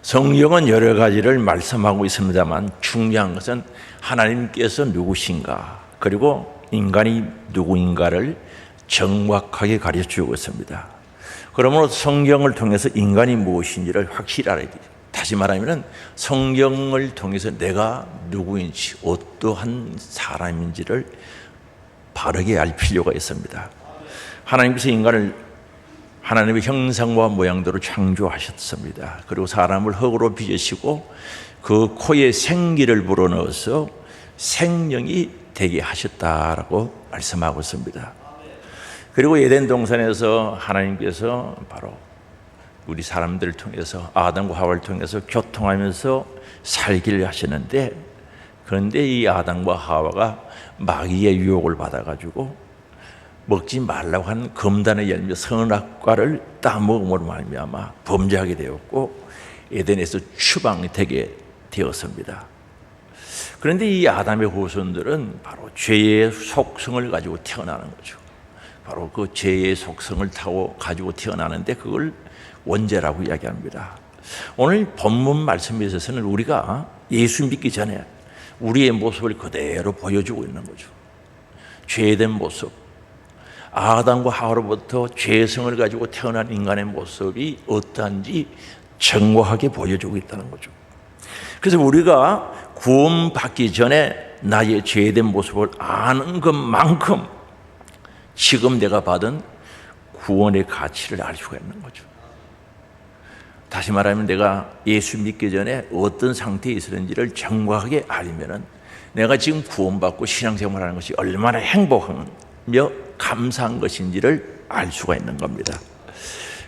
성경은 여러 가지를 말씀하고 있습니다만 중요한 것은 하나님께서 누구신가, 그리고 인간이 누구인가를 정확하게 가르쳐주고 있습니다. 그러므로 성경을 통해서 인간이 무엇인지를 확실히 알아야 돼요. 다시 말하면 성경을 통해서 내가 누구인지, 어떠한 사람인지를 바르게 알 필요가 있습니다. 하나님께서 인간을 하나님의 형상과 모양대로 창조하셨습니다. 그리고 사람을 흙으로 빚으시고 그 코에 생기를 불어넣어서 생명이 되게 하셨다라고 말씀하고 있습니다. 그리고 에덴 동산에서 하나님께서 바로 우리 사람들을 통해서 아담과 하와를 통해서 교통하면서 살기를 하시는데, 그런데 이 아담과 하와가 마귀의 유혹을 받아가지고 먹지 말라고 한 금단의 열매 선악과를 따먹음으로 말미암아 범죄하게 되었고 에덴에서 추방되게 되었습니다. 그런데 이 아담의 후손들은 바로 죄의 속성을 가지고 태어나는 거죠. 바로 그 죄의 속성을 가지고 태어나는데 그걸 원죄라고 이야기합니다. 오늘 본문 말씀에 있어서는 우리가 예수 믿기 전에 우리의 모습을 그대로 보여주고 있는 거죠. 죄된 모습, 아담과 하와로부터 죄성을 가지고 태어난 인간의 모습이 어떠한지 정확하게 보여주고 있다는 거죠. 그래서 우리가 구원받기 전에 나의 죄된 모습을 아는 것만큼 지금 내가 받은 구원의 가치를 알 수가 있는 거죠. 다시 말하면 내가 예수 믿기 전에 어떤 상태에 있었는지를 정확하게 알면은 내가 지금 구원받고 신앙생활하는 것이 얼마나 행복하며 감사한 것인지를 알 수가 있는 겁니다.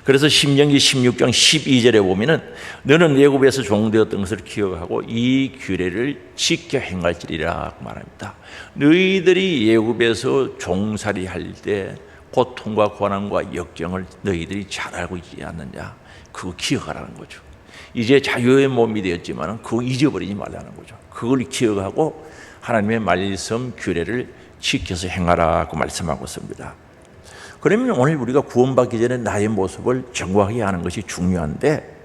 그래서 신명기 16장 12절에 보면은 너는 애굽에서 종되었던 것을 기억하고 이 규례를 지켜 행할지리라 말합니다. 너희들이 애굽에서 종살이 할 때 고통과 고난과 역경을 너희들이 잘 알고 있지 않느냐, 그거 기억하라는 거죠. 이제 자유의 몸이 되었지만 그거 잊어버리지 말라는 거죠. 그걸 기억하고 하나님의 말씀 규례를 지켜서 행하라고 말씀하고 있습니다. 그러면 오늘 우리가 구원받기 전에 나의 모습을 정확하게 아는 것이 중요한데,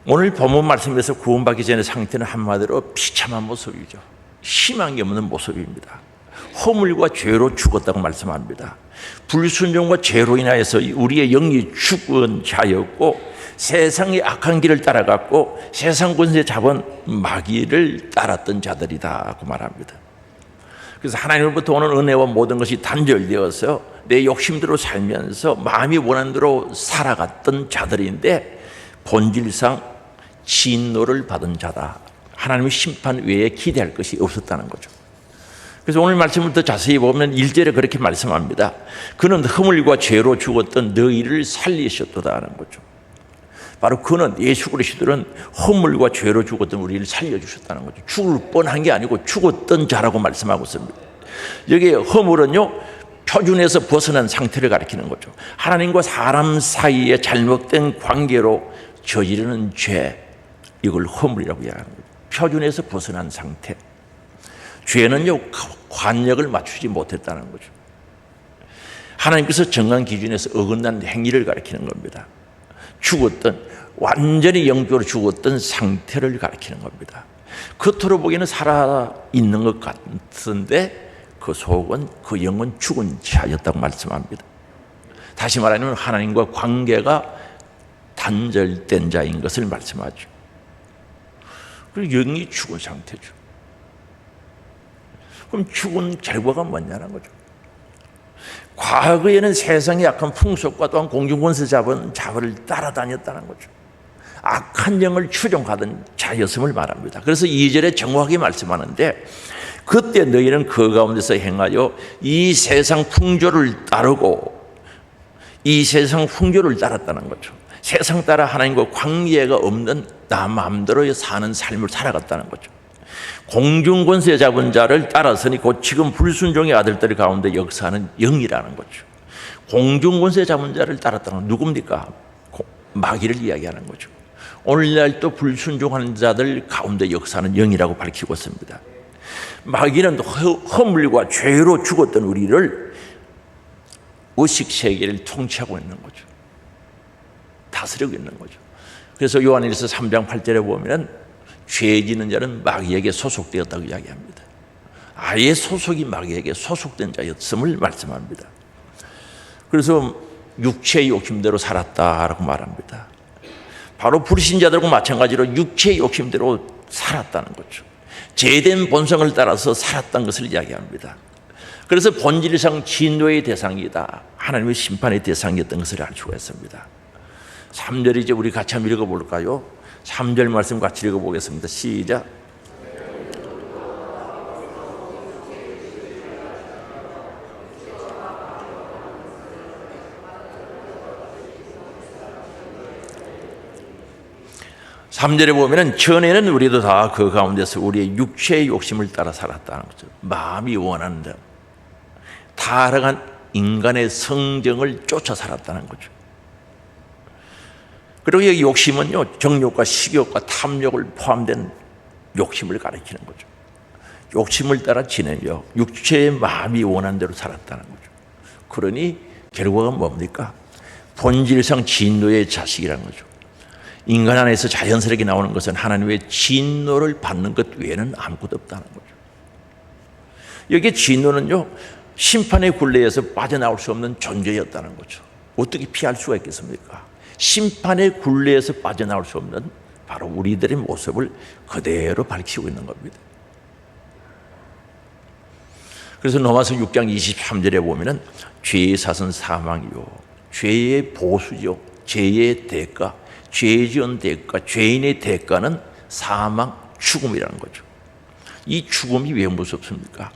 오늘 본문 말씀에서 구원받기 전의 상태는 한마디로 비참한 모습이죠. 희망이 없는 모습입니다. 허물과 죄로 죽었다고 말씀합니다. 불순종과 죄로 인하여서 우리의 영이 죽은 자였고 세상의 악한 길을 따라갔고 세상 권세 잡은 마귀를 따랐던 자들이다고 말합니다. 그래서 하나님으로부터 오는 은혜와 모든 것이 단절되어서 내 욕심대로 살면서 마음이 원하는 대로 살아갔던 자들인데 본질상 진노를 받은 자다. 하나님의 심판 외에 기대할 것이 없었다는 거죠. 그래서 오늘 말씀을 더 자세히 보면 1절에 그렇게 말씀합니다. 그는 허물과 죄로 죽었던 너희를 살리셨도다 하는 거죠. 바로 그는, 예수 그리스도는 허물과 죄로 죽었던 우리를 살려주셨다는 거죠. 죽을 뻔한 게 아니고 죽었던 자라고 말씀하고 있습니다. 여기에 허물은요, 표준에서 벗어난 상태를 가리키는 거죠. 하나님과 사람 사이에 잘못된 관계로 저지르는 죄, 이걸 허물이라고 이야기하는 거죠. 표준에서 벗어난 상태. 죄는요, 관역을 맞추지 못했다는 거죠. 하나님께서 정한 기준에서 어긋난 행위를 가리키는 겁니다. 죽었던, 완전히 영적으로 죽었던 상태를 가리키는 겁니다. 겉으로 보기에는 살아있는 것 같은데 그 속은, 그 영은 죽은 자였다고 말씀합니다. 다시 말하면 하나님과 관계가 단절된 자인 것을 말씀하죠. 그리고 영이 죽은 상태죠. 그럼 죽은 결과가 뭐냐는 거죠. 과거에는 세상의 악한 풍속과 또한 공중권세 잡은 자를 따라다녔다는 거죠. 악한 영을 추종하던 자였음을 말합니다. 그래서 2절에 정확하게 말씀하는데, 그때 너희는 그 가운데서 행하여 이 세상 풍조를 따르고, 이 세상 풍조를 따랐다는 거죠. 세상 따라 하나님과 관계가 없는 나 마음대로 사는 삶을 살아갔다는 거죠. 공중권세 잡은 자를 따라서니 곧 지금 불순종의 아들들 가운데 역사하는 영이라는 거죠. 공중권세 잡은 자를 따랐다는 건 누굽니까? 마귀를 이야기하는 거죠. 오늘날 또 불순종하는 자들 가운데 역사하는 영이라고 밝히고 있습니다. 마귀는 허물과 죄로 죽었던 우리를 의식세계를 통치하고 있는 거죠. 다스리고 있는 거죠. 그래서 요한일서 3장 8절에 보면 죄 지는 자는 마귀에게 소속되었다고 이야기합니다. 아예 소속이 마귀에게 소속된 자였음을 말씀합니다. 그래서 육체의 욕심대로 살았다라고 말합니다. 바로 불신자들과 마찬가지로 육체의 욕심대로 살았다는 거죠. 죄된 본성을 따라서 살았다는 것을 이야기합니다. 그래서 본질상 진노의 대상이다, 하나님의 심판의 대상이었던 것을 알 수가 있습니다. 3절 이제 우리 같이 한번 읽어볼까요? 3절 말씀 같이 읽어보겠습니다. 시작. 삼절에 보면은 전에는 우리도 다 그 가운데서 우리의 육체의 욕심을 따라 살았다는 거죠. 마음이 원하는 대로 타락한 인간의 성정을 쫓아 살았다는 거죠. 그리고 여기 욕심은요, 정욕과 식욕과 탐욕을 포함된 욕심을 가리키는 거죠. 욕심을 따라 지내며 육체의 마음이 원하는 대로 살았다는 거죠. 그러니 결과가 뭡니까? 본질상 진노의 자식이라는 거죠. 인간 안에서 자연스럽게 나오는 것은 하나님의 진노를 받는 것 외에는 아무것도 없다는 거죠. 여기에 진노는요, 심판의 굴레에서 빠져나올 수 없는 존재였다는 거죠. 어떻게 피할 수가 있겠습니까? 심판의 굴레에서 빠져나올 수 없는 바로 우리들의 모습을 그대로 밝히고 있는 겁니다. 그래서 로마서 6장 23절에 보면은 죄의 삭은 사망이요, 죄의 보수죠, 죄의 대가, 죄 지은 대가, 죄인의 대가는 사망, 죽음이라는 거죠. 이 죽음이 왜 무섭습니까?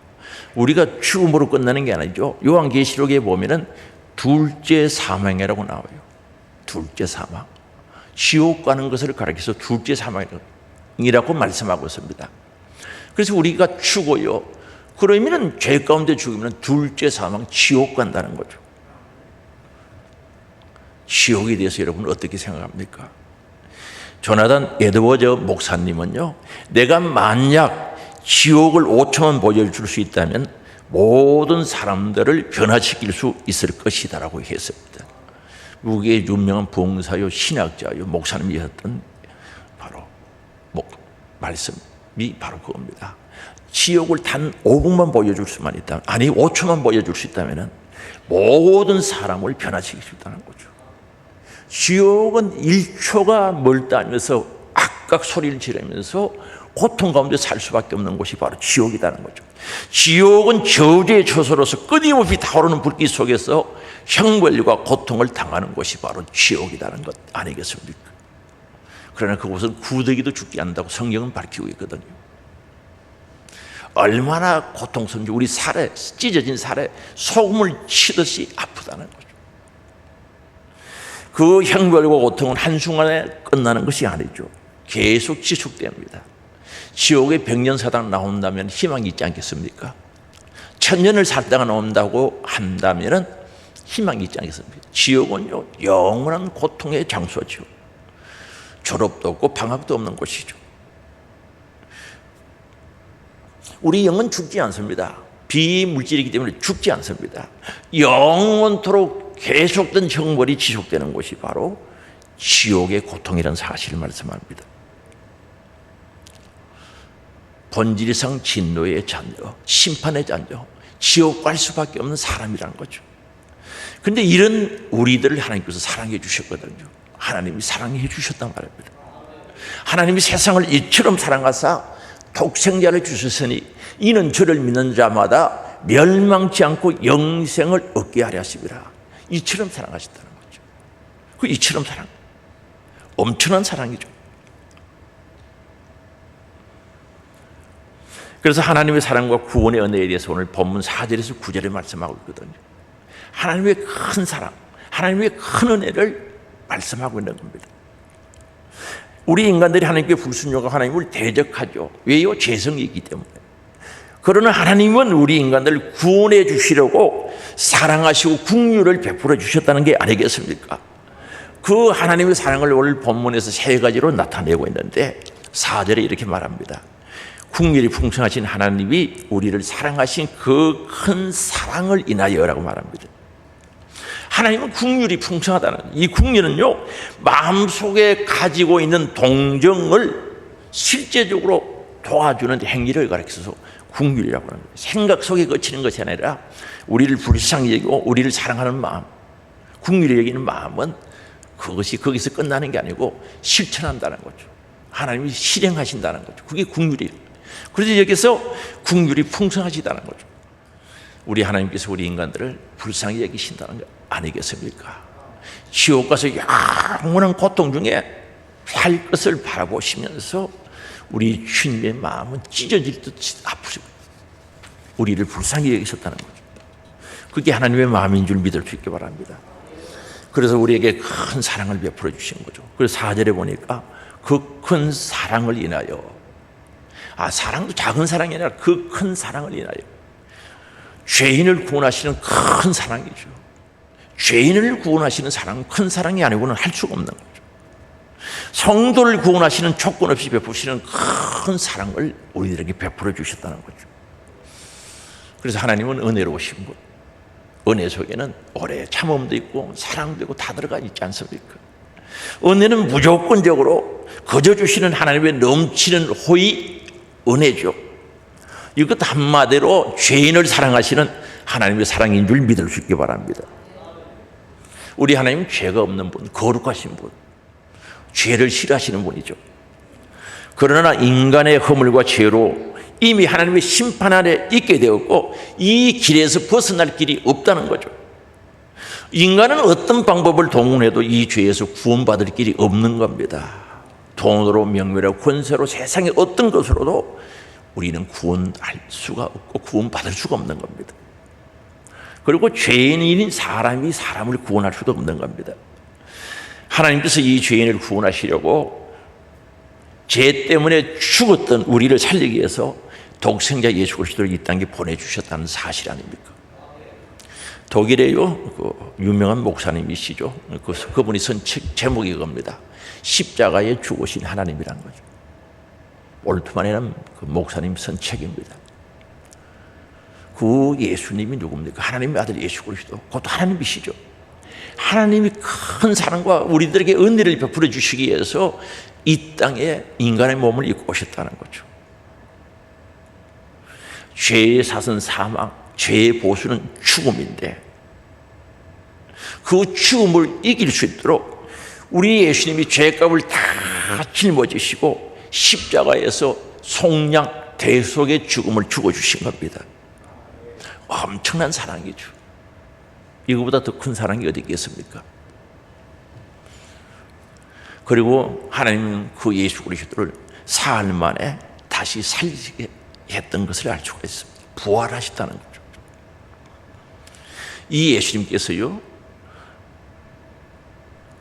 우리가 죽음으로 끝나는 게 아니죠. 요한계시록에 보면은 둘째 사망이라고 나와요. 둘째 사망. 지옥 가는 것을 가리켜서 둘째 사망이라고 말씀하고 있습니다. 그래서 우리가 죽어요. 그러면은 죄 가운데 죽으면 둘째 사망, 지옥 간다는 거죠. 지옥에 대해서 여러분은 어떻게 생각합니까? 조나단 에드워즈 목사님은요, 내가 만약 지옥을 5초만 보여줄 수 있다면 모든 사람들을 변화시킬 수 있을 것이다라고 했습니다. 미국의 유명한 봉사요, 신학자요, 목사님이었던 바로 말씀이 바로 그겁니다. 지옥을 단 5분만 보여줄 수만 있다면, 아니 5초만 보여줄 수 있다면 모든 사람을 변화시킬 수 있다는 거죠. 지옥은 1초가 멀다면서 악각 소리를 지르면서 고통 가운데 살 수밖에 없는 곳이 바로 지옥이라는 거죠. 지옥은 저주의 처소로서 끊임없이 타오르는 불길 속에서 형벌과 고통을 당하는 곳이 바로 지옥이라는 것 아니겠습니까? 그러나 그곳은 구더기도 죽지 않는다고 성경은 밝히고 있거든요. 얼마나 고통스러운지, 우리 살에, 찢어진 살에 소금을 치듯이 아프다는 거죠. 그 형벌과 고통은 한순간에 끝나는 것이 아니죠. 계속 지속됩니다. 지옥의 백년사당 나온다면 희망이 있지 않겠습니까? 1000년을 살다가 나온다고 한다면 희망이 있지 않겠습니까? 지옥은요, 영원한 고통의 장소죠. 졸업도 없고 방학도 없는 곳이죠. 우리 영은 죽지 않습니다. 비물질이기 때문에 죽지 않습니다. 영원토록 계속된 형벌이 지속되는 곳이 바로 지옥의 고통이라는 사실을 말씀합니다. 본질상 진노의 자녀, 심판의 자녀, 지옥 갈 수밖에 없는 사람이라는 거죠. 그런데 이런 우리들을 하나님께서 사랑해 주셨거든요. 하나님이 사랑해 주셨단 말입니다. 하나님이 세상을 이처럼 사랑하사 독생자를 주셨으니 이는 저를 믿는 자마다 멸망치 않고 영생을 얻게 하려 하심이라. 이처럼 사랑하셨다는 거죠. 그 이처럼 사랑, 엄청난 사랑이죠. 그래서 하나님의 사랑과 구원의 은혜에 대해서 오늘 본문 4절에서 9절에 말씀하고 있거든요. 하나님의 큰 사랑, 하나님의 큰 은혜를 말씀하고 있는 겁니다. 우리 인간들이 하나님께 불순종하고 하나님을 대적하죠. 왜요? 죄성이 있기 때문에. 그러나 하나님은 우리 인간들을 구원해 주시려고 사랑하시고 긍휼을 베풀어 주셨다는 게 아니겠습니까? 그 하나님의 사랑을 오늘 본문에서 세 가지로 나타내고 있는데 4절에 이렇게 말합니다. 긍휼이 풍성하신 하나님이 우리를 사랑하신 그 큰 사랑을 인하여라고 말합니다. 하나님은 긍휼이 풍성하다는 거예요. 이 긍휼은요, 마음속에 가지고 있는 동정을 실제적으로 도와주는 행위를 가르쳐서 긍휼이라고 하는 거예요. 생각 속에 거치는 것이 아니라 우리를 불쌍히 여기고 우리를 사랑하는 마음, 긍휼히 여기는 마음은 그것이 거기서 끝나는 게 아니고 실천한다는 거죠. 하나님이 실행하신다는 거죠. 그게 긍휼이에요. 그래서 여기서 긍휼이 풍성하시다는 거죠. 우리 하나님께서 우리 인간들을 불쌍히 여기신다는 거 아니겠습니까? 지옥 가서 영원한 고통 중에 살 것을 바라보시면서 우리 주님의 마음은 찢어질 듯 아프시고 우리를 불쌍히 여기셨다는 거죠. 그게 하나님의 마음인 줄 믿을 수 있기 바랍니다. 그래서 우리에게 큰 사랑을 베풀어 주신 거죠. 그래서 4절에 보니까 그 큰 사랑을 인하여, 사랑도 작은 사랑이 아니라 그 큰 사랑을 인하여, 죄인을 구원하시는 큰 사랑이죠. 죄인을 구원하시는 사랑은 큰 사랑이 아니고는 할 수가 없는 거죠. 성도를 구원하시는 조건 없이 베푸시는 큰 사랑을 우리들에게 베풀어 주셨다는 거죠. 그래서 하나님은 은혜로우신 분, 은혜 속에는 오래 참음도 있고 사랑도 있고 다 들어가 있지 않습니까? 은혜는 무조건적으로 거저 주시는 하나님의 넘치는 호의, 은혜죠. 이것 한마디로 죄인을 사랑하시는 하나님의 사랑인 줄 믿을 수 있기 바랍니다. 우리 하나님은 죄가 없는 분, 거룩하신 분, 죄를 싫어하시는 분이죠. 그러나 인간의 허물과 죄로 이미 하나님의 심판 아래 있게 되었고 이 길에서 벗어날 길이 없다는 거죠. 인간은 어떤 방법을 동원해도 이 죄에서 구원받을 길이 없는 겁니다. 돈으로, 명예로, 권세로, 세상의 어떤 것으로도 우리는 구원할 수가 없고 구원받을 수가 없는 겁니다. 그리고 죄인인 사람이 사람을 구원할 수도 없는 겁니다. 하나님께서 이 죄인을 구원하시려고 죄 때문에 죽었던 우리를 살리기 위해서 독생자 예수 그리스도를 이 땅에 보내주셨다는 사실 아닙니까? 독일에요, 유명한 목사님이시죠. 그분이 쓴 책 제목이 겁니다. 십자가에 죽으신 하나님이란 거죠. 올트만이라는 그 목사님 쓴 책입니다. 그 예수님이 누굽니까? 하나님의 아들 예수 그리스도, 그것도 하나님이시죠. 하나님이 큰 사랑과 우리들에게 은혜를 베풀어 주시기 위해서 이 땅에 인간의 몸을 입고 오셨다는 거죠. 죄의 삭은 사망, 죄의 보수는 죽음인데 그 죽음을 이길 수 있도록 우리 예수님이 죄값을 다 짊어지시고 십자가에서 속량 대속의 죽음을 죽어주신 겁니다. 엄청난 사랑이죠. 이거보다 더 큰 사랑이 어디 있겠습니까? 그리고 하나님은 그 예수 그리스도를 사흘 만에 다시 살리게 했던 것을 알 수가 있습니다. 부활하셨다는 거죠. 이 예수님께서요,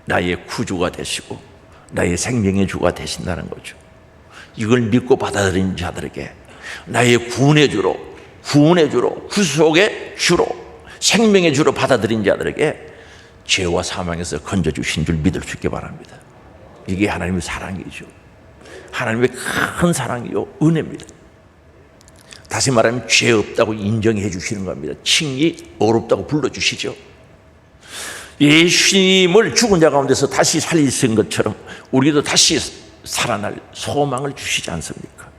나의 구주가 되시고 나의 생명의 주가 되신다는 거죠. 이걸 믿고 받아들인 자들에게 나의 구원의 주로, 구속의 주로, 생명의 주로 받아들인 자들에게 죄와 사망에서 건져주신 줄 믿을 수 있게 바랍니다. 이게 하나님의 사랑이죠. 하나님의 큰 사랑이요, 은혜입니다. 다시 말하면 죄 없다고 인정해 주시는 겁니다. 칭이 어렵다고 불러주시죠. 예수님을 죽은 자 가운데서 다시 살리신 것처럼 우리도 다시 살아날 소망을 주시지 않습니까?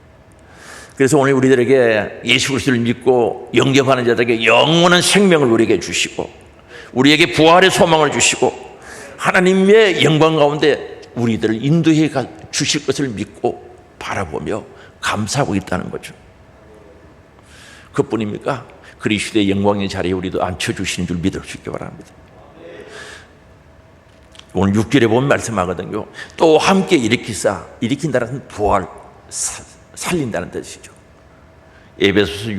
그래서 오늘 우리들에게 예수 그리스도를 믿고 영접하는 자들에게 영원한 생명을 우리에게 주시고 우리에게 부활의 소망을 주시고 하나님의 영광 가운데 우리들을 인도해 주실 것을 믿고 바라보며 감사하고 있다는 거죠. 그뿐입니까? 그리스도의 영광의 자리에 우리도 앉혀주시는 줄 믿을 수 있기 바랍니다. 오늘 6절에 보면 말씀하거든요. 또 함께 일으킨다는 부활, 살린다는 뜻이죠. 에베소서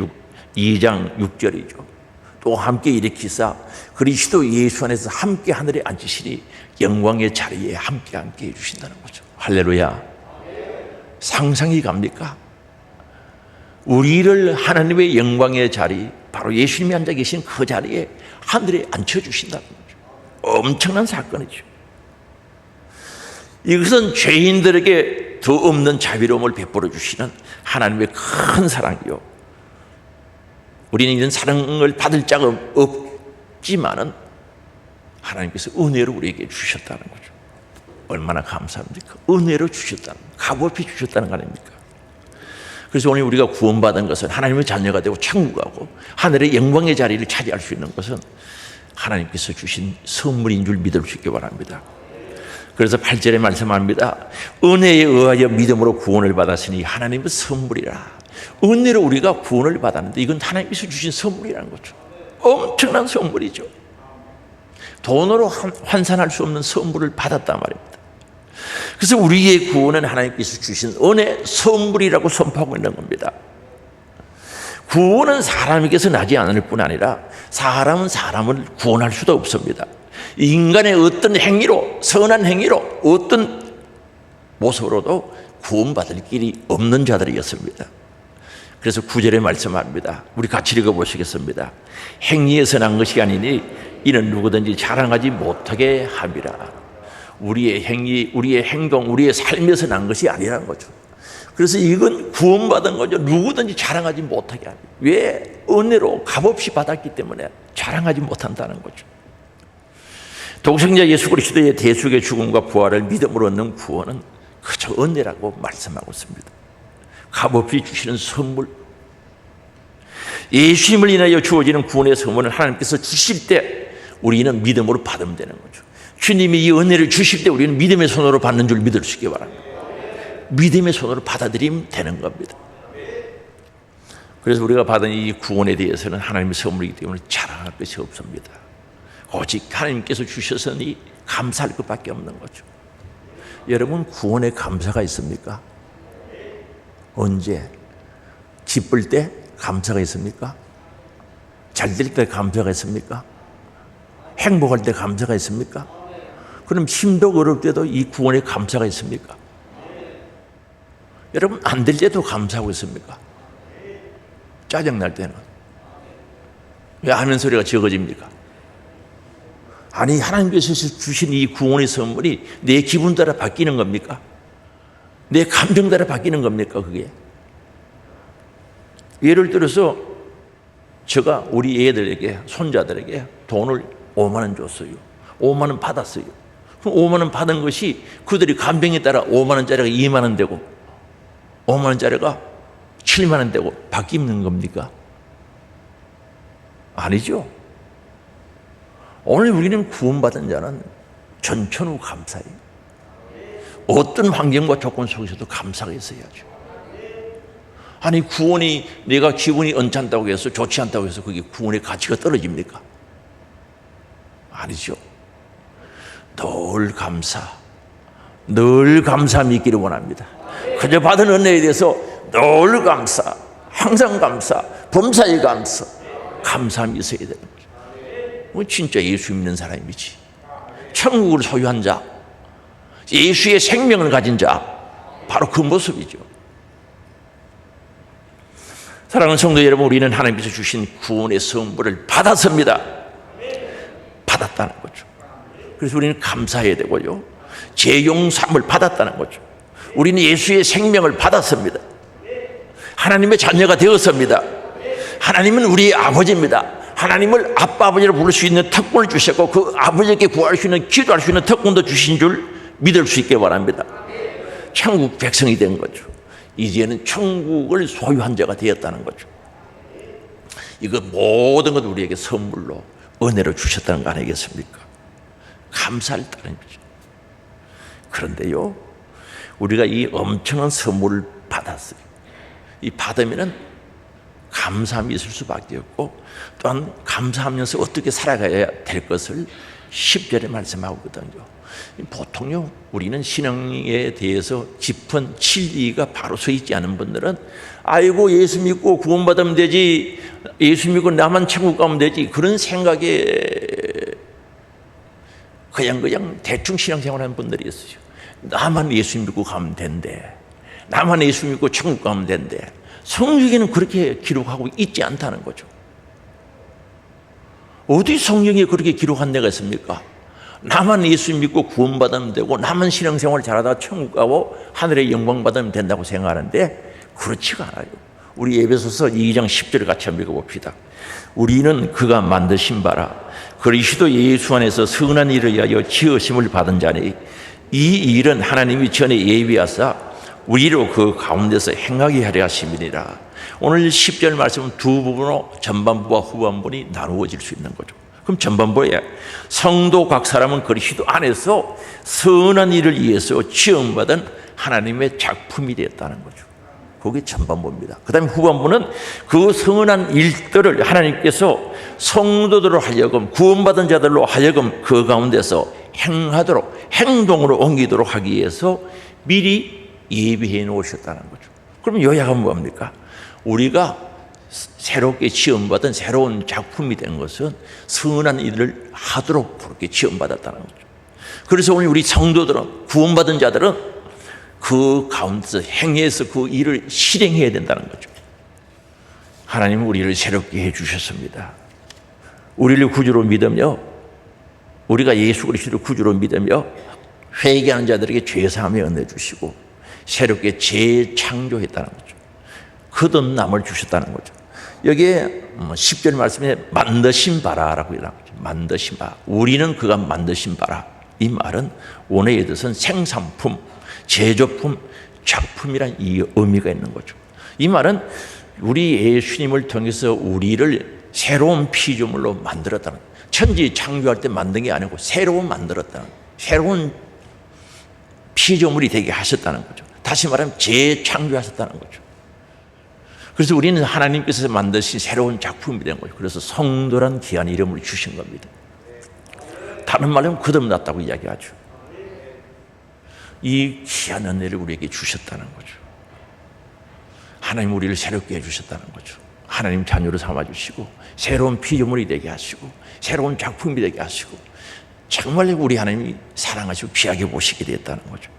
2장 6절이죠. 또 함께 일으키사 그리스도 예수 안에서 함께 하늘에 앉으시니 영광의 자리에 함께 해주신다는 거죠. 할렐루야. 상상이 갑니까? 우리를 하나님의 영광의 자리, 바로 예수님이 앉아 계신 그 자리에 하늘에 앉혀주신다는 거죠. 엄청난 사건이죠. 이것은 죄인들에게 더 없는 자비로움을 베풀어 주시는 하나님의 큰 사랑이요. 우리는 이런 사랑을 받을 자가 없지만은 하나님께서 은혜로 우리에게 주셨다는 거죠. 얼마나 감사합니까? 은혜로 주셨다는, 값없이 주셨다는 거 아닙니까? 그래서 오늘 우리가 구원받은 것은 하나님의 자녀가 되고 천국 가고 하늘의 영광의 자리를 차지할 수 있는 것은 하나님께서 주신 선물인 줄 믿을 수 있기 바랍니다. 그래서 8절에 말씀합니다. 은혜에 의하여 믿음으로 구원을 받았으니 하나님의 선물이라. 은혜로 우리가 구원을 받았는데 이건 하나님께서 주신 선물이라는 거죠. 엄청난 선물이죠. 돈으로 환산할 수 없는 선물을 받았단 말입니다. 그래서 우리의 구원은 하나님께서 주신 은혜 선물이라고 선포하고 있는 겁니다. 구원은 사람에게서 나지 않을 뿐 아니라 사람은 사람을 구원할 수도 없습니다. 인간의 어떤 행위로, 선한 행위로, 어떤 모습으로도 구원받을 길이 없는 자들이었습니다. 그래서 9절에 말씀합니다. 우리 같이 읽어보시겠습니다. 행위에서 난 것이 아니니 이는 누구든지 자랑하지 못하게 함이라. 우리의 행위, 우리의 행동, 우리의 삶에서 난 것이 아니라는 거죠. 그래서 이건 구원받은 거죠. 누구든지 자랑하지 못하게 합니다. 왜? 은혜로 값없이 받았기 때문에 자랑하지 못한다는 거죠. 독생자 예수 그리스도의 대속의 죽음과 부활을 믿음으로 얻는 구원은 그저 은혜라고 말씀하고 있습니다. 값없이 주시는 선물, 예수님을 인하여 주어지는 구원의 선물은 하나님께서 주실 때 우리는 믿음으로 받으면 되는 거죠. 주님이 이 은혜를 주실 때 우리는 믿음의 손으로 받는 줄 믿을 수 있기 바랍니다. 믿음의 손으로 받아들이면 되는 겁니다. 그래서 우리가 받은 이 구원에 대해서는 하나님의 선물이기 때문에 자랑할 것이 없습니다. 오직 하나님께서 주셨으니 감사할 것밖에 없는 거죠. 여러분, 구원에 감사가 있습니까? 언제? 기쁠 때 감사가 있습니까? 잘 될 때 감사가 있습니까? 행복할 때 감사가 있습니까? 그럼 힘도 어려울 때도 이 구원에 감사가 있습니까? 여러분, 안 될 때도 감사하고 있습니까? 짜증날 때는 왜 하는 소리가 적어집니까? 아니, 하나님께서 주신 이 구원의 선물이 내 기분 따라 바뀌는 겁니까? 내 감정 따라 바뀌는 겁니까? 그게 예를 들어서 제가 우리 애들에게, 손자들에게 돈을 5만 원 줬어요. 5만 원 받았어요. 그럼 5만 원 받은 것이 그들이 감정에 따라 5만 원짜리가 2만 원 되고 5만 원짜리가 7만 원 되고 바뀌는 겁니까? 아니죠. 오늘 우리는 구원받은 자는 전천후 감사해요. 어떤 환경과 조건 속에서도 감사가 있어야죠. 아니, 구원이 내가 기분이 언짢다고 해서, 좋지 않다고 해서 그게 구원의 가치가 떨어집니까? 아니죠. 늘 감사, 늘 감사함이 있기를 원합니다. 그저 받은 은혜에 대해서 늘 감사, 항상 감사, 범사에 감사, 감사함이 있어야 되는 거죠. 진짜 예수 믿는 사람이지. 천국을 소유한 자, 예수의 생명을 가진 자, 바로 그 모습이죠. 사랑하는 성도 여러분, 우리는 하나님께서 주신 구원의 선물을 받았습니다. 받았다는 거죠. 그래서 우리는 감사해야 되고요. 재용삼을 받았다는 거죠. 우리는 예수의 생명을 받았습니다. 하나님의 자녀가 되었습니다. 하나님은 우리의 아버지입니다. 하나님을 아빠 아버지로 부를 수 있는 특권을 주셨고 그 아버지께 구할 수 있는, 기도할 수 있는 특권도 주신 줄 믿을 수 있게 바랍니다. 천국 백성이 된 거죠. 이제는 천국을 소유한 자가 되었다는 거죠. 이거 모든 것 우리에게 선물로, 은혜로 주셨다는 거 아니겠습니까? 감사를 따르는 거죠. 그런데요, 우리가 이 엄청난 선물을 받았어요. 이 받으면은 감사함이 있을 수밖에 없고, 또한 감사하면서 어떻게 살아가야 될 것을 10절에 말씀하거든요. 보통요, 우리는 신앙에 대해서 깊은 진리가 바로 서 있지 않은 분들은 아이고, 예수 믿고 구원받으면 되지, 예수 믿고 나만 천국 가면 되지, 그런 생각에 그냥 대충 신앙생활하는 분들이 있어요. 나만 예수 믿고 가면 된대, 나만 예수 믿고 천국 가면 된대. 성경에는 그렇게 기록하고 있지 않다는 거죠. 어디 성경에 그렇게 기록한 데가 있습니까? 나만 예수 믿고 구원받으면 되고 나만 신앙생활 잘하다가 천국 가고 하늘의 영광 받으면 된다고 생각하는데 그렇지가 않아요. 우리 에베소서 2장 10절을 같이 한번 읽어봅시다. 우리는 그가 만드신 바라 그리스도 예수 안에서 선한 일을 위하여 지으심을 받은 자니 이 일은 하나님이 전에 예비하사 우리로 그 가운데서 행하게 하려 하심이니라. 오늘 10절 말씀은 두 부분으로 전반부와 후반부이 나누어질 수 있는 거죠. 그럼 전반부에 성도 각 사람은 그리스도 안에서 선한 일을 위해서 지음받은 하나님의 작품이 되었다는 거죠. 그게 전반부입니다. 그 다음에 후반부는 그 선한 일들을 하나님께서 성도들로 하여금 구원받은 자들로 하여금 그 가운데서 행하도록 행동으로 옮기도록 하기 위해서 미리 예비해 놓으셨다는 거죠. 그럼 요약은 뭡니까? 우리가 새롭게 지음받은 새로운 작품이 된 것은 선한 일을 하도록 그렇게 지음받았다는 거죠. 그래서 오늘 우리 성도들은 구원받은 자들은 그 가운데서 행해서 그 일을 실행해야 된다는 거죠. 하나님은 우리를 새롭게 해주셨습니다. 우리를 구주로 믿으며 우리가 예수 그리스도를 구주로 믿으며 회개하는 자들에게 죄사함을 은혜 주시고 새롭게 재창조했다는 거죠. 거듭남을 주셨다는 거죠. 여기에 10절 말씀에 만드신 바라라고 나오죠. 만드신 바. 우리는 그가 만드신 바라. 이 말은 원어의 뜻은 생산품, 제조품, 작품이란 이 의미가 있는 거죠. 이 말은 우리 예수님을 통해서 우리를 새로운 피조물로 만들었다는 거예요. 천지 창조할 때 만든 게 아니고 새로 만들었다는 거예요. 새로운 피조물이 되게 하셨다는 거죠. 다시 말하면 재창조하셨다는 거죠. 그래서 우리는 하나님께서 만드신 새로운 작품이 된 거죠. 그래서 성도란 귀한 이름을 주신 겁니다. 다른 말로 거듭났다고 이야기하죠. 이 귀한 은혜를 우리에게 주셨다는 거죠. 하나님 우리를 새롭게 해주셨다는 거죠. 하나님 자녀로 삼아주시고 새로운 피조물이 되게 하시고 새로운 작품이 되게 하시고 정말 우리 하나님이 사랑하시고 귀하게 보시게 됐다는 거죠.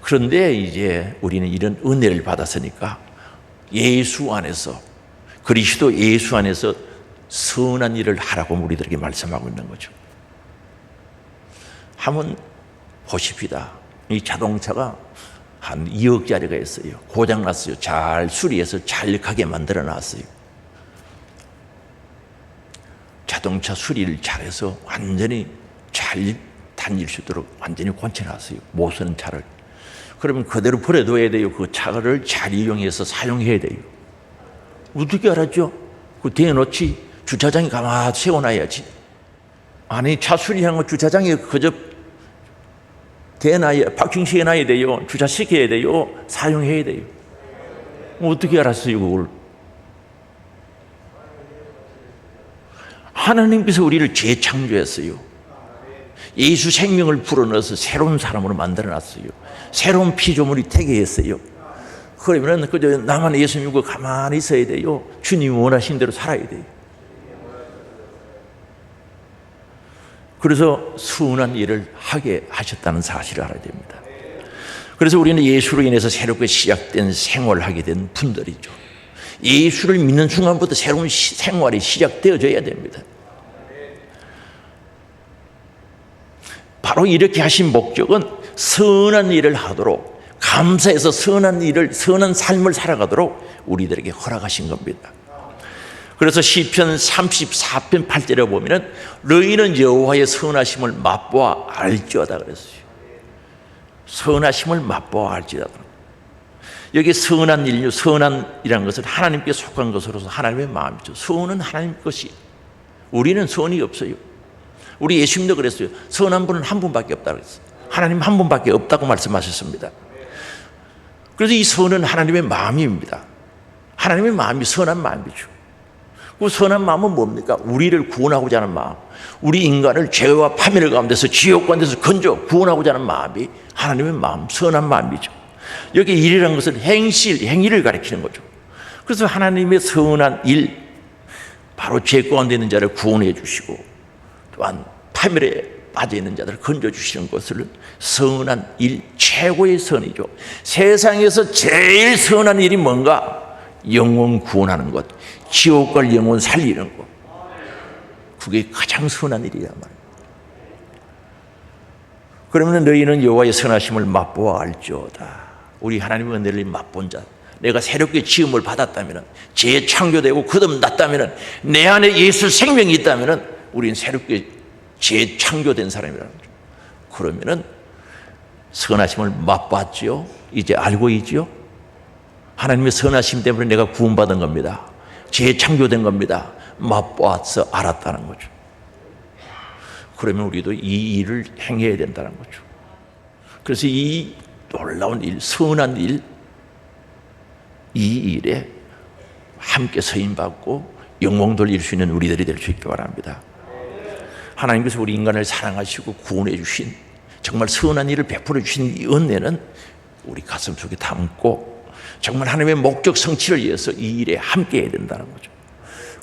그런데 이제 우리는 이런 은혜를 받았으니까 예수 안에서 그리스도 예수 안에서 선한 일을 하라고 우리들에게 말씀하고 있는 거죠. 한번 보십시다. 이 자동차가 한 2억짜리가 있어요. 고장났어요. 잘 수리해서 잘 가게 만들어 놨어요. 자동차 수리를 잘해서 완전히 잘 다닐 수 있도록 완전히 고쳐놨어요. 못 쓰는 차를. 그러면 그대로 버려둬야 돼요. 그 차를 잘 이용해서 사용해야 돼요. 어떻게 알았죠? 그 대놓지 주차장에 가만히 세워놔야지. 아니 차 수리하는 거 주차장에 그저 대놔야 파킹시켜놔야 돼요. 주차시켜야 돼요. 사용해야 돼요. 어떻게 알았어요 그걸? 하나님께서 우리를 재창조했어요. 예수 생명을 불어넣어서 새로운 사람으로 만들어놨어요. 새로운 피조물이 되게 했어요. 그러면 그저 나만 예수 믿고 가만히 있어야 돼요. 주님이 원하신 대로 살아야 돼요. 그래서 선한 일을 하게 하셨다는 사실을 알아야 됩니다. 그래서 우리는 예수로 인해서 새롭게 시작된 생활을 하게 된 분들이죠. 예수를 믿는 순간부터 새로운 생활이 시작되어져야 됩니다. 바로 이렇게 하신 목적은 선한 일을 하도록 감사해서 선한 삶을 살아가도록 우리들에게 허락하신 겁니다. 그래서 시편 34편 8절에 보면은 너희는 여호와의 선하심을 맛보아 알지어다 그랬어요. 선하심을 맛보아 알지어다. 여기 선한 일, 선한이라는 것은 하나님께 속한 것으로서 하나님의 마음이죠. 선은 하나님 것이. 우리는 선이 없어요. 우리 예수님도 그랬어요. 선한 분은 한 분밖에 없다고 그랬어요. 하나님 한 분밖에 없다고 말씀하셨습니다. 그래서 이 선은 하나님의 마음입니다. 하나님의 마음이 선한 마음이죠. 그 선한 마음은 뭡니까? 우리를 구원하고자 하는 마음, 우리 인간을 죄와 파멸 가운데서 지옥 가운데서 건져 구원하고자 하는 마음이 하나님의 마음, 선한 마음이죠. 여기 일이라는 것은 행위를 가리키는 거죠. 그래서 하나님의 선한 일, 바로 죄 가운데 있는 자를 구원해 주시고 또한 파멸에 빠져 있는 자들을 건져 주시는 것을 선한 일, 최고의 선이죠. 세상에서 제일 선한 일이 뭔가? 영혼 구원하는 것, 지옥 갈 영혼 살리는 것. 그게 가장 선한 일이란 말이에요. 그러면 너희는 여호와의 선하심을 맛보아 알지어다. 우리 하나님의 은혜를 맛본 자, 내가 새롭게 지음을 받았다면, 재창조되고 거듭났다면, 내 안에 예수 생명이 있다면 우리는 새롭게 재창조된 사람이라는 거죠. 그러면은 선하심을 맛봤지요. 이제 알고 있지요. 하나님의 선하심 때문에 내가 구원받은 겁니다. 재창조된 겁니다. 맛보아서 알았다는 거죠. 그러면 우리도 이 일을 행해야 된다는 거죠. 그래서 이 놀라운 일, 선한 일, 이 일에 함께 서임받고 영광 돌릴 수 있는 우리들이 될 수 있기 바랍니다. 하나님께서 우리 인간을 사랑하시고 구원해 주신, 정말 선한 일을 베풀어 주신 이 은혜는 우리 가슴 속에 담고 정말 하나님의 목적 성취를 위해서 이 일에 함께 해야 된다는 거죠.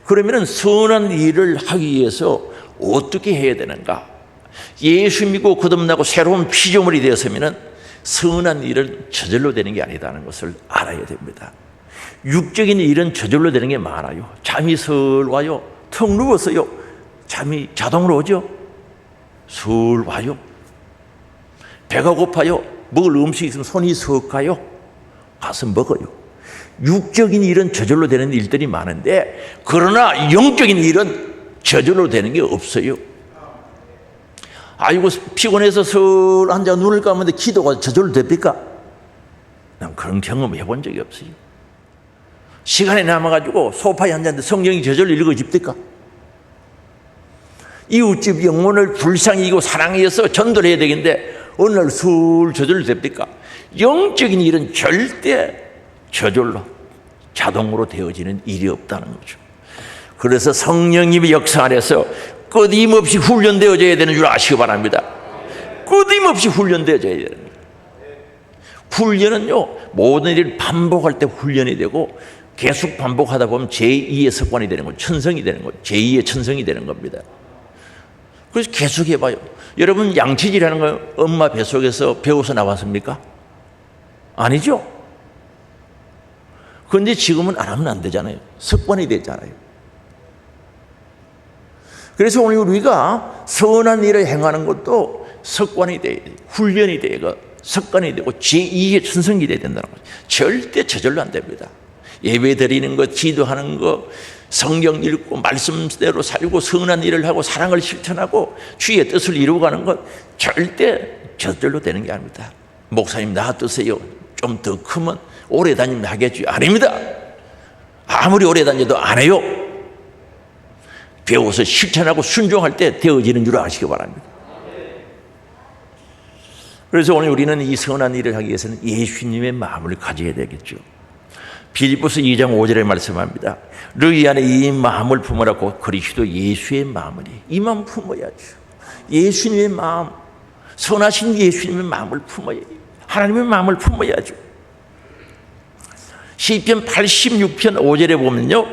그러면 선한 일을 하기 위해서 어떻게 해야 되는가? 예수 믿고 거듭나고 새로운 피조물이 되었으면 선한 일은 저절로 되는 게 아니다는 것을 알아야 됩니다. 육적인 일은 저절로 되는 게 많아요. 잠이 슬 와요. 턱 누웠어요. 잠이 자동으로 오죠. 슬 와요. 배가 고파요. 먹을 음식이 있으면 손이 석 가요. 가서 먹어요. 육적인 일은 저절로 되는 일들이 많은데, 그러나 영적인 일은 저절로 되는 게 없어요. 아이고 피곤해서 슬 앉아 눈을 감는데 기도가 저절로 됩니까? 난 그런 경험 해본 적이 없어요. 시간이 남아가지고 소파에 앉았는데 성경이 저절로 읽어집니까? 이웃집 영혼을 불쌍히 여기고 사랑해서 전도를 해야 되겠는데 어느 날 슬 저절로 됩니까? 영적인 일은 절대 저절로 자동으로 되어지는 일이 없다는 거죠. 그래서 성령님의 역사 안에서 끊임없이 훈련되어져야 되는 줄 아시기 바랍니다. 끊임없이 훈련되어져야 되는 거예요. 훈련은요, 모든 일을 반복할 때 훈련이 되고 계속 반복하다 보면 제2의 습관이 되는 거예요. 천성이 되는 거예요. 제2의 천성이 되는 겁니다. 그래서 계속 해봐요. 여러분 양치질하는 거 엄마 뱃속에서 배워서 나왔습니까? 아니죠. 그런데 지금은 안 하면 안 되잖아요. 습관이 됐잖아요. 그래서 오늘 우리가 선한 일을 행하는 것도 습관이 돼야 돼요. 훈련이 되고 습관이 되고 제2의 천성이 돼야 된다는 거죠. 절대 저절로 안 됩니다. 예배 드리는 것, 기도하는 것, 성경 읽고 말씀대로 살고 선한 일을 하고 사랑을 실천하고 주의 뜻을 이루어가는 것 절대 저절로 되는 게 아닙니다. 목사님 놔두세요. 좀 더 크면 오래 다니면 하겠지. 아닙니다. 아무리 오래 다녀도 안 해요. 배워서 실천하고 순종할 때 되어지는 줄 아시기 바랍니다. 그래서 오늘 우리는 이 선한 일을 하기 위해서는 예수님의 마음을 가져야 되겠죠. 빌립보서 2장 5절에 말씀합니다. 너희 안에 이 마음을 품으라고, 그리스도 예수의 마음이니. 이 마음 품어야죠. 예수님의 마음, 선하신 예수님의 마음을 품어야 해요. 하나님의 마음을 품어야죠. 시편 86편 5절에 보면요,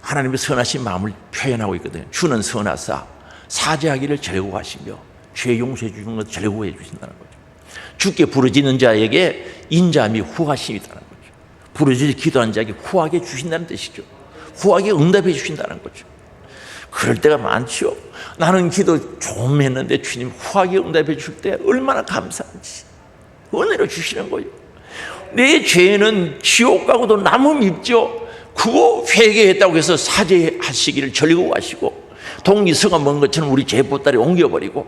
하나님의 선하신 마음을 표현하고 있거든요. 주는 선하사 사죄하기를 즐거워하시며 죄 용서해 주는 것 즐거워해 주신다는 거죠. 주께 부르짖는 자에게 인자함이 후하심이 있다는 거죠. 부르짖어 기도한 자에게 후하게 주신다는 뜻이죠. 후하게 응답해 주신다는 거죠. 그럴 때가 많죠. 나는 기도 좀 했는데 주님 후하게 응답해 줄 때 얼마나 감사한지 은혜로 주시는 거예요. 내 죄는 지옥 가고도 남음 입죠. 그거 회개했다고 해서 사죄하시기를 즐거워하시고, 동리서가 먼 것처럼 우리 죄 보따리 옮겨버리고,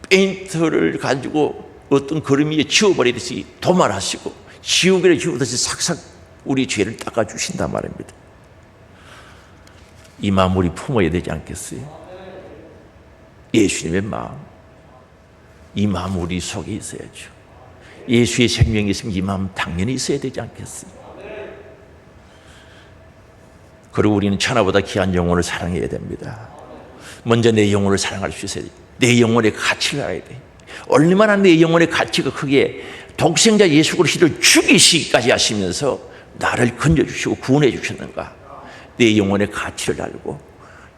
페인트를 가지고 어떤 그림 위에 지워버리듯이 도말하시고 지우개를 지우듯이 삭삭 우리 죄를 닦아주신단 말입니다. 이 마음 우리 품어야 되지 않겠어요? 예수님의 마음, 이 마음 우리 속에 있어야죠. 예수의 생명이 있으면 이 마음 당연히 있어야 되지 않겠어요? 그리고 우리는 천하보다 귀한 영혼을 사랑해야 됩니다. 먼저 내 영혼을 사랑할 수 있어야 돼요. 내 영혼의 가치를 알아야 돼요. 얼마나 내 영혼의 가치가 크게 독생자 예수 그리스도를 죽이시기까지 하시면서 나를 건져주시고 구원해 주셨는가. 내 영혼의 가치를 알고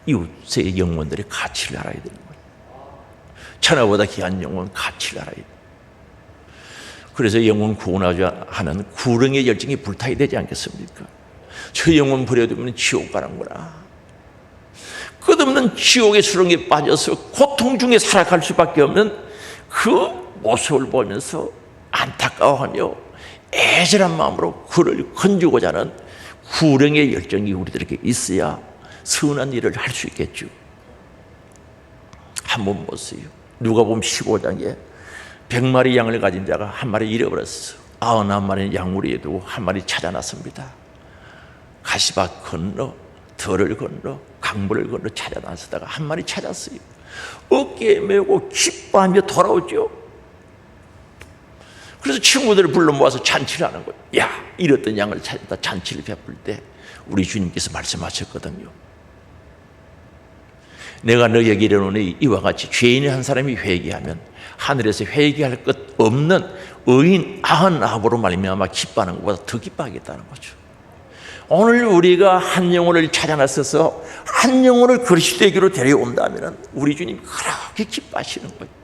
이웃의 영혼들의 가치를 알아야 되는 거예요. 천하보다 귀한 영혼 가치를 알아야 돼요. 그래서 영혼 구원하자 하는 구령의 열정이 불타야 되지 않겠습니까? 저 영혼 버려두면 지옥 가는구나. 끝없는 지옥의 수렁에 빠져서 고통 중에 살아갈 수밖에 없는 그 모습을 보면서 안타까워하며 애절한 마음으로 그를 건지고자 하는 후령의 열정이 우리들에게 있어야 선한 일을 할 수 있겠죠. 한번 보세요. 누가복음 15장에 100마리 양을 가진 자가 한 마리 잃어버렸어. 99마리 양무리에 두고 한 마리 찾아났습니다. 가시밭 건너, 들을 건너, 강물을 건너 찾아나서다가 한 마리 찾았어요. 어깨에 메고 기뻐하며 돌아오죠. 그래서 친구들을 불러 모아서 잔치를 하는 거예요. 야, 잃었던 양을 찾았다. 잔치를 베풀 때 우리 주님께서 말씀하셨거든요. 내가 너에게 이르노니 이와 같이 죄인이 한 사람이 회개하면 하늘에서 회개할 것 없는 의인 99으로 말미암아 기뻐하는 것보다 더 기뻐하겠다는 거죠. 오늘 우리가 한 영혼을 찾아나서서 한 영혼을 그리스도에게로 데려온다면 우리 주님 그렇게 기뻐하시는 거예요.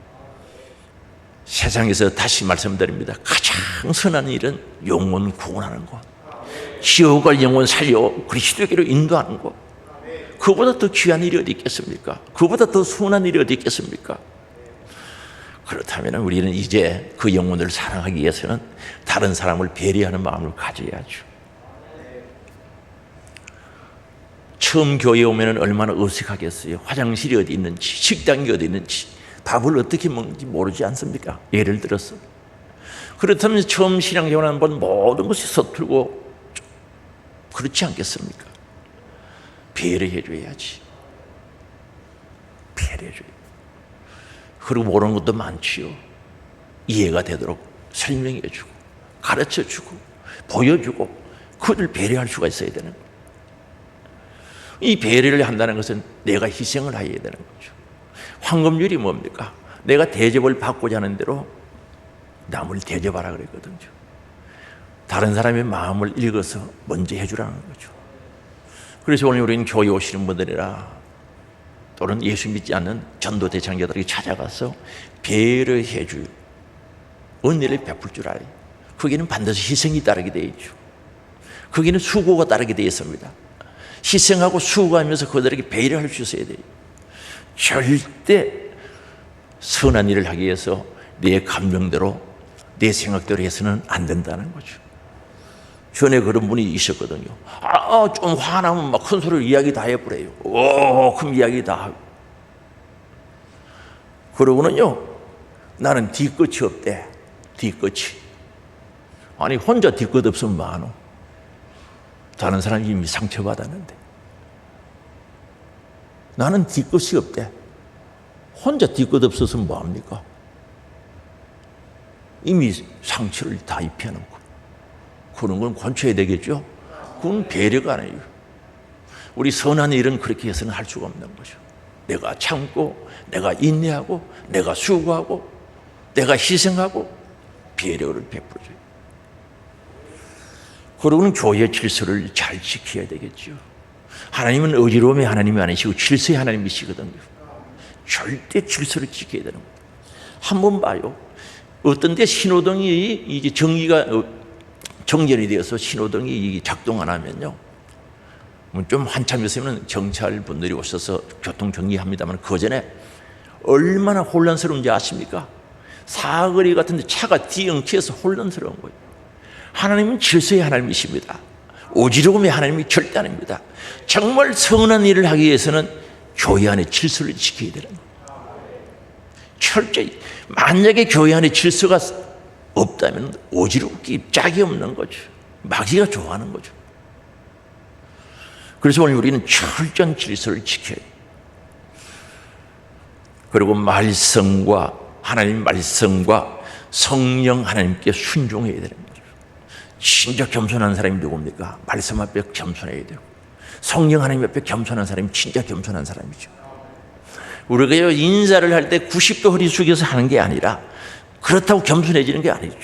세상에서 다시 말씀드립니다. 가장 선한 일은 영혼 구원하는 것, 지옥 갈 영혼 살려 그리스도에게로 인도하는 것, 그보다 더 귀한 일이 어디 있겠습니까? 그보다 더 선한 일이 어디 있겠습니까? 그렇다면 우리는 이제 그 영혼을 사랑하기 위해서는 다른 사람을 배려하는 마음을 가져야죠. 처음 교회에 오면 얼마나 어색하겠어요. 화장실이 어디 있는지, 식당이 어디 있는지, 밥을 어떻게 먹는지 모르지 않습니까? 예를 들어서. 그렇다면 처음 신앙생활 한번 모든 것이 서툴고 그렇지 않겠습니까? 배려해 줘야지. 배려해 줘요. 그리고 모르는 것도 많지요. 이해가 되도록 설명해 주고 가르쳐 주고 보여주고 그들을 배려할 수가 있어야 되는 거예요. 이 배려를 한다는 것은 내가 희생을 해야 되는 거죠. 황금률이 뭡니까? 내가 대접을 받고자 하는 대로 남을 대접하라 그랬거든요. 다른 사람의 마음을 읽어서 먼저 해주라는 거죠. 그래서 오늘 우리는 교회 오시는 분들이라 또는 예수 믿지 않는 전도 대상자들에게 찾아가서 배려해 줄 은혜를 베풀 줄 알아요. 거기는 반드시 희생이 따르게 되어 있죠. 거기는 수고가 따르게 되어 있습니다. 희생하고 수고하면서 그들에게 배려할 수 있어야 돼요. 절대 선한 일을 하기 위해서 내 감정대로 내 생각대로 해서는 안 된다는 거죠. 전에 그런 분이 있었거든요. 좀 화나면 막 큰 소리로 이야기 다 해버려요. 그럼 이야기 다 하고. 그러고는요, 나는 뒤끝이 없대. 뒤끝이. 아니, 혼자 뒤끝 없으면 많어. 다른 사람이 이미 상처받았는데. 나는 뒤끝이 없대. 혼자 뒤끝 없어서 뭐합니까? 이미 상처를 다 입혀놓고. 그런 건 고쳐야 되겠죠? 그건 배려가 아니에요. 우리 선한 일은 그렇게 해서는 할 수가 없는 거죠. 내가 참고, 내가 인내하고, 내가 수고하고, 내가 희생하고, 배려를 베풀어줘요. 그러고는 교회의 질서를 잘 지켜야 되겠죠. 하나님은 어지러움의 하나님이 아니시고 질서의 하나님이시거든요. 절대 질서를 지켜야 되는 거예요. 한번 봐요. 어떤 데 신호등이 이제 정전이 되어서 신호등이 작동 안 하면요. 좀 한참 있으면 경찰분들이 오셔서 교통 정리합니다만 그 전에 얼마나 혼란스러운지 아십니까? 사거리 같은 데 차가 뒤엉켜서 혼란스러운 거예요. 하나님은 질서의 하나님이십니다. 오지러움의 하나님이 절대 아닙니다. 정말 선한 일을 하기 위해서는 교회 안에 질서를 지켜야 되는 거예요. 철저히. 만약에 교회 안에 질서가 없다면 오지럽기 짝이 없는 거죠. 마귀가 좋아하는 거죠. 그래서 오늘 우리는 철저한 질서를 지켜야 해요. 그리고 말씀과 하나님 말씀과 성령 하나님께 순종해야 되는 거죠. 진짜 겸손한 사람이 누굽니까? 말씀 앞에 겸손해야 돼요. 성령 하나님 앞에 겸손한 사람이 진짜 겸손한 사람이죠. 우리가 인사를 할 때 90도 허리 숙여서 하는 게 아니라 그렇다고 겸손해지는 게 아니죠.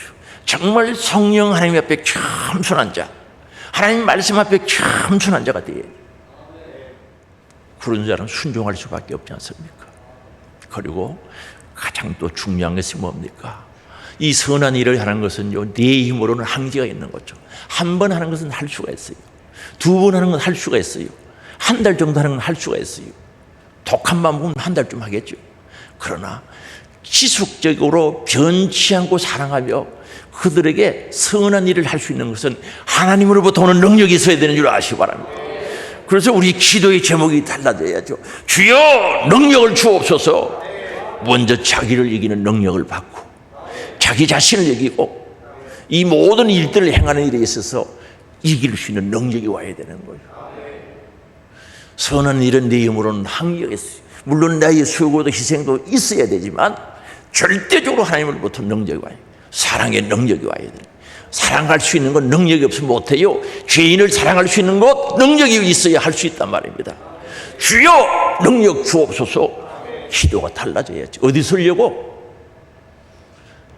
정말 성령 하나님 앞에 겸손한 자, 하나님 말씀 앞에 겸손한 자가 돼요. 그런 자는 순종할 수밖에 없지 않습니까? 그리고 가장 또 중요한 것이 뭡니까? 이 선한 일을 하는 것은요, 내 힘으로는 한계가 있는 거죠. 한 번 하는 것은 할 수가 있어요. 두 번 하는 건 할 수가 있어요. 한 달 정도 하는 건 할 수가 있어요. 독한 마음은 한 달쯤 하겠죠. 그러나 지속적으로 변치 않고 사랑하며 그들에게 선한 일을 할 수 있는 것은 하나님으로부터 오는 능력이 있어야 되는 줄 아시기 바랍니다. 그래서 우리 기도의 제목이 달라져야죠. 주여 능력을 주옵소서. 먼저 자기를 이기는 능력을 받고 자기 자신을 이기고 이 모든 일들을 행하는 일에 있어서 이길 수 있는 능력이 와야 되는 거예요. 선한 일은 내 힘으로는 항의하겠어요. 물론 나의 수고도 희생도 있어야 되지만 절대적으로 하나님으로부터 능력이 와요. 사랑의 능력이 와야 돼요. 사랑할 수 있는 건 능력이 없으면 못해요. 죄인을 사랑할 수 있는 것 능력이 있어야 할 수 있단 말입니다. 주여 능력 주옵소서. 기도가 달라져야지. 어디 서려고?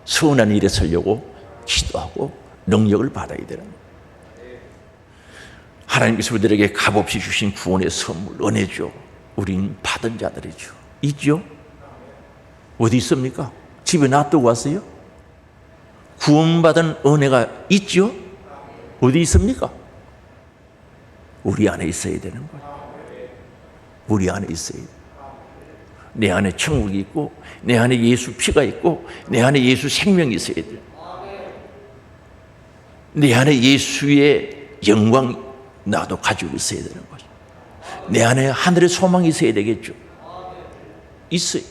선한 일에 서려고 기도하고 능력을 받아야 되는 거예요. 하나님께서 우리들에게 값없이 주신 구원의 선물, 은혜죠. 우린 받은 자들이죠. 있죠? 어디 있습니까? 집에 놔두고 왔어요? 구원받은 은혜가 있죠? 어디 있습니까? 우리 안에 있어야 되는 거예요. 우리 안에 있어야 돼요. 내 안에 천국이 있고 내 안에 예수 피가 있고 내 안에 예수 생명이 있어야 돼요. 내 안에 예수의 영광 나도 가지고 있어야 되는 거죠. 내 안에 하늘의 소망이 있어야 되겠죠. 있어요.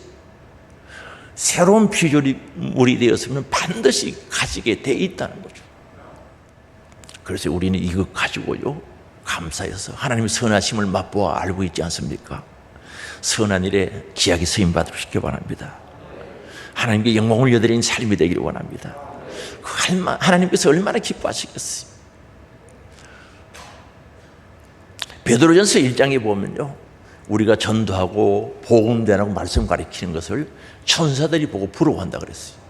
새로운 피조물이 되었으면 반드시 가지게 돼 있다는 거죠. 그래서 우리는 이것 가지고요 감사해서 하나님의 선하심을 맛보아 알고 있지 않습니까? 선한 일에 기약이 쓰임 받으시기 바랍니다. 하나님께 영광을 여드리는 삶이 되기를 원합니다. 하나님께서 얼마나 기뻐하시겠어요. 베드로전서 1장에 보면요 우리가 전도하고 복음 전하고 말씀 가르치는 것을 천사들이 보고 부러워한다 그랬어요.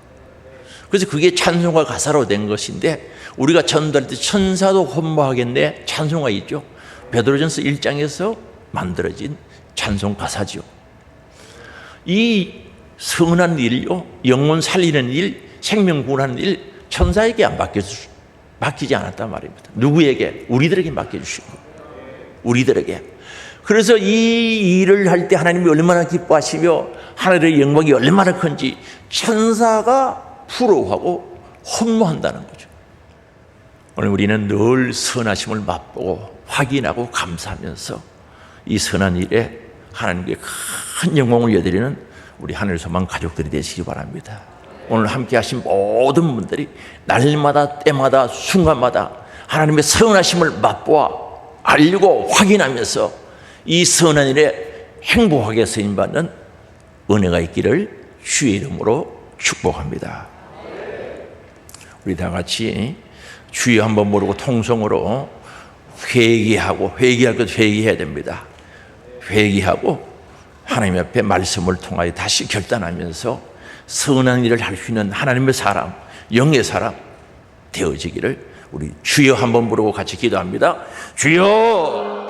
그래서 그게 찬송가 가사로 된 것인데 우리가 전도할 때 천사도 혼모하겠네 찬송가 있죠. 베드로전서 1장에서 만들어진 찬송 가사죠. 이 선한 일요 영혼 살리는 일 생명 구원하는 일 천사에게 안 맡기지 않았단 말입니다. 누구에게? 우리들에게 맡겨주신 거예요. 우리들에게. 그래서 이 일을 할 때 하나님이 얼마나 기뻐하시며 하늘의 영광이 얼마나 큰지 천사가 부러워하고 혼모한다는 거죠. 오늘 우리는 늘 선하심을 맛보고 확인하고 감사하면서 이 선한 일에 하나님께 큰 영광을 여드리는 우리 하늘소망 가족들이 되시기 바랍니다. 오늘 함께 하신 모든 분들이 날마다 때마다 순간마다 하나님의 선하심을 맛보아 알고 확인하면서 이 선한 일에 행복하게 쓰임받는 은혜가 있기를 주의 이름으로 축복합니다. 우리 다 같이 주여 한번 모르고 통성으로 회개할 것 회개해야 됩니다. 회개하고 하나님 앞에 말씀을 통하여 다시 결단하면서 선한 일을 할 수 있는 하나님의 사람, 영의 사람 되어지기를 우리 주여 한번 부르고 같이 기도합니다. 주여